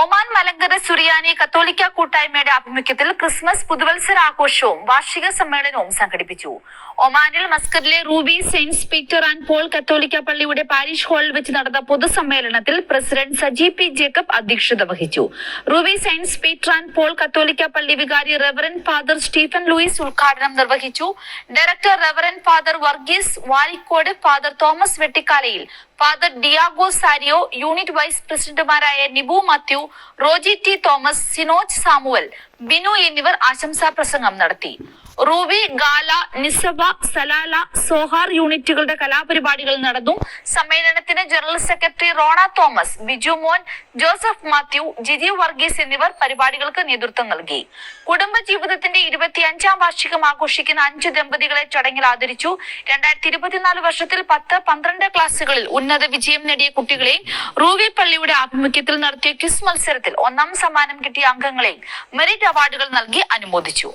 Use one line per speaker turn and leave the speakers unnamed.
Oman Malankara സുറിയാനി കത്തോലിക്ക കൂട്ടായ്മയുടെ ആഭിമുഖ്യത്തിൽ ക്രിസ്മസ് പുതുവത്സര ആഘോഷവും വാർഷിക സമ്മേളനവും സംഘടിപ്പിച്ചു. ഒമാനിൽ മസ്കറ്റിലെ Ruwi Saint Peter and Paul കത്തോലിക്ക പള്ളിയുടെ പാരിഷ് ഹാളിൽ വെച്ച് നടന്ന പൊതുസമ്മേളനത്തിൽ പ്രസിഡന്റ് സജി പി ജേക്കബ് അധ്യക്ഷത വഹിച്ചു. Ruwi Saint Peter and Paul കത്തോലിക്ക പള്ളി വികാരി റെവറന്റ് ഫാദർ സ്റ്റീഫൻ ലൂയിസ് ഉദ്ഘാടനം നിർവഹിച്ചു. Director reverend father Varghese Valikode, father Thomas Vettikalayil, father Diego Sario, unit vice പ്രസിഡന്റുമാരായ Nibu Mathew, Roji T Thomas, Sinoj Samuel, Binu എന്നിവർ ആശംസാ പ്രസംഗം നടത്തി. Ruwi, Ghala, Nizwa, Salalah, Sohar യൂണിറ്റുകളുടെ കലാപരിപാടികൾ നടന്നു. സമ്മേളനത്തിന് general secretary Rona Thomas, Biju Mon, Joseph Mathew, Jiji Varghese എന്നിവർ പരിപാടികൾക്ക് നേതൃത്വം നൽകി. കുടുംബജീവിതത്തിന്റെ 25ാം വാർഷികം ആഘോഷിക്കുന്ന 5 ദമ്പതികളെ ചടങ്ങിൽ ആദരിച്ചു. 2024 വർഷത്തിൽ 10-12 ക്ലാസുകളിൽ ഉന്നത വിജയം നേടിയ കുട്ടികളെയും റൂബി പള്ളിയുടെ ആഭിമുഖ്യത്തിൽ നടത്തിയ ക്വിസ് മത്സരത്തിൽ 1ാം സമ്മാനം കിട്ടിയ അംഗങ്ങളെയും മെറിറ്റ് അവാർഡുകൾ നൽകി അനുമോദിച്ചു.